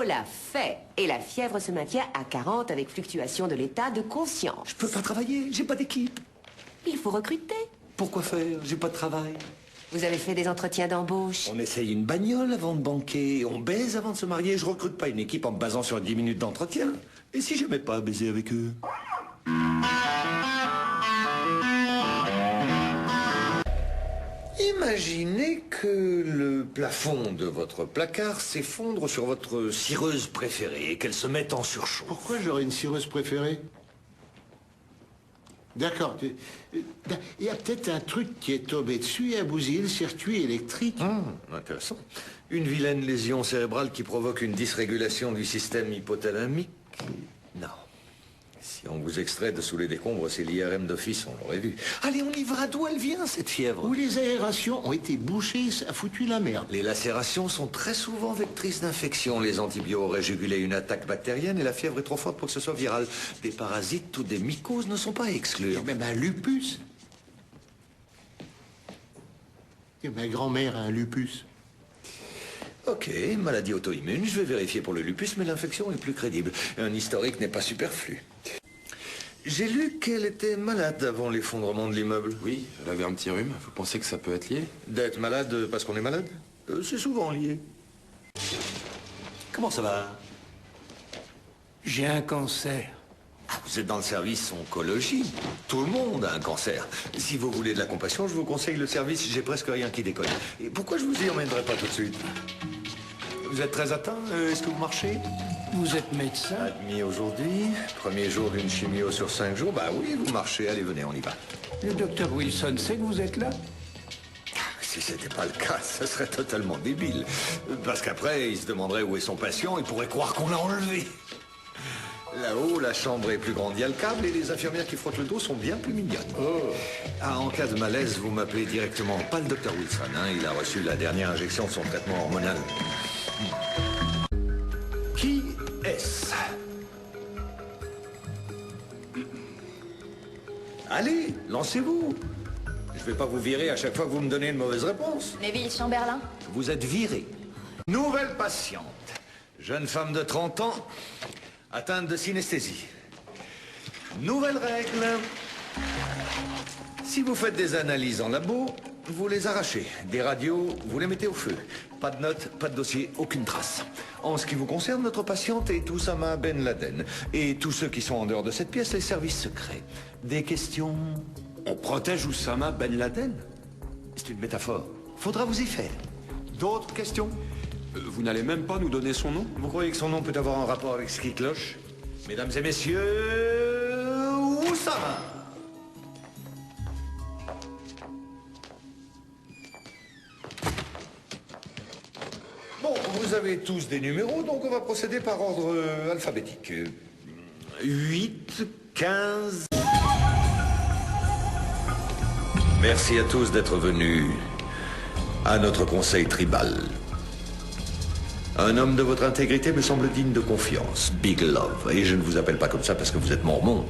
On l'a fait. Et la fièvre se maintient à 40 avec fluctuation de l'état de conscience. Je peux pas travailler, j'ai pas d'équipe. Il faut recruter. Pourquoi faire? J'ai pas de travail. Vous avez fait des entretiens d'embauche? On essaye une bagnole avant de banquer, on baise avant de se marier. Je recrute pas une équipe en me basant sur 10 minutes d'entretien. Et si j'aimais pas baiser avec eux? Imaginez que le plafond de votre placard s'effondre sur votre cireuse préférée et qu'elle se mette en surchauffe. Pourquoi j'aurais une cireuse préférée? D'accord. Il y a peut-être un truc qui est tombé dessus et a bousillé le circuit électrique. Intéressant. Une vilaine lésion cérébrale qui provoque une dysrégulation du système hypothalamique? Non. Si on vous extrait de sous les décombres, c'est l'IRM d'office, on l'aurait vu. Allez, on y va. D'où elle vient, cette fièvre? Où les aérations ont été bouchées, ça a foutu la merde. Les lacérations sont très souvent vectrices d'infection. Les antibiotiques auraient jugulé une attaque bactérienne et la fièvre est trop forte pour que ce soit viral. Des parasites ou des mycoses ne sont pas à exclure. Et même un lupus. Et ma grand-mère a un lupus. Ok, maladie auto-immune, je vais vérifier pour le lupus, mais l'infection est plus crédible. Un historique n'est pas superflu. J'ai lu qu'elle était malade avant l'effondrement de l'immeuble. Oui, elle avait un petit rhume. Vous pensez que ça peut être lié? D'être malade parce qu'on est malade? C'est souvent lié. Comment ça va? J'ai un cancer. Ah, vous êtes dans le service oncologie. Tout le monde a un cancer. Si vous voulez de la compassion, je vous conseille le service J'ai presque rien qui déconne. Et pourquoi je vous y emmènerai pas tout de suite? Vous êtes très atteint? Est-ce que vous marchez? Vous êtes médecin? Admis aujourd'hui. Premier jour d'une chimio sur 5 jours. Bah oui, vous marchez. Allez, venez, on y va. Le docteur Wilson sait que vous êtes là? Si c'était pas le cas, ça serait totalement débile. Parce qu'après, il se demanderait où est son patient. Il pourrait croire qu'on l'a enlevé. Là-haut, la chambre est plus grande, il y a le câble et les infirmières qui frottent le dos sont bien plus mignonnes. Oh. Ah, en cas de malaise, vous m'appelez directement. Pas le docteur Wilson, hein. Il a reçu la dernière injection de son traitement hormonal. Qui est-ce? Allez, lancez-vous. Je vais pas vous virer à chaque fois que vous me donnez une mauvaise réponse. Neville Chamberlain. Vous êtes viré. Nouvelle patiente. Jeune femme de 30 ans, atteinte de synesthésie. Nouvelle règle. Si vous faites des analyses en labo, vous les arrachez. Des radios, vous les mettez au feu. Pas de notes, pas de dossier, aucune trace. En ce qui vous concerne, notre patiente est Oussama Ben Laden. Et tous ceux qui sont en dehors de cette pièce, les services secrets. Des questions? On protège Oussama Ben Laden? C'est une métaphore. Faudra vous y faire. D'autres questions? Vous n'allez même pas nous donner son nom? Vous croyez que son nom peut avoir un rapport avec ce qui cloche? Mesdames et messieurs, Oussama! Bon, vous avez tous des numéros, donc on va procéder par ordre alphabétique. 8, 15... Merci à tous d'être venus à notre conseil tribal. Un homme de votre intégrité me semble digne de confiance. Big Love. Et je ne vous appelle pas comme ça parce que vous êtes mormon.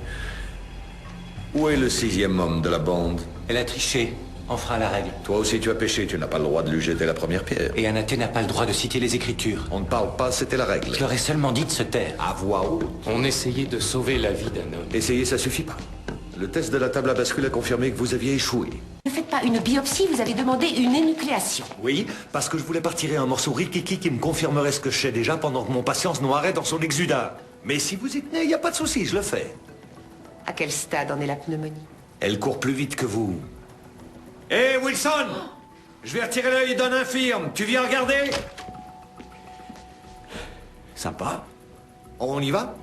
Où est le 6e homme de la bande? Elle a triché. On fera la règle. Toi aussi tu as péché, tu n'as pas le droit de lui jeter la première pierre. Et un athée n'a pas le droit de citer les Écritures. On ne parle pas, c'était la règle. Je leur ai seulement dit de se taire. À voix haute. On essayait de sauver la vie d'un homme. Essayez, ça suffit pas. Le test de la table à bascule a confirmé que vous aviez échoué. Ne faites pas une biopsie, vous avez demandé une énucléation. Oui, parce que je voulais pas retirer un morceau rikiki qui me confirmerait ce que je sais déjà pendant que mon patient se noierait dans son exudat. Mais si vous y tenez, il n'y a pas de souci, je le fais. À quel stade en est la pneumonie? Elle court plus vite que vous. Hé, Wilson! Je vais retirer l'œil d'un infirme. Tu viens regarder? Sympa. On y va?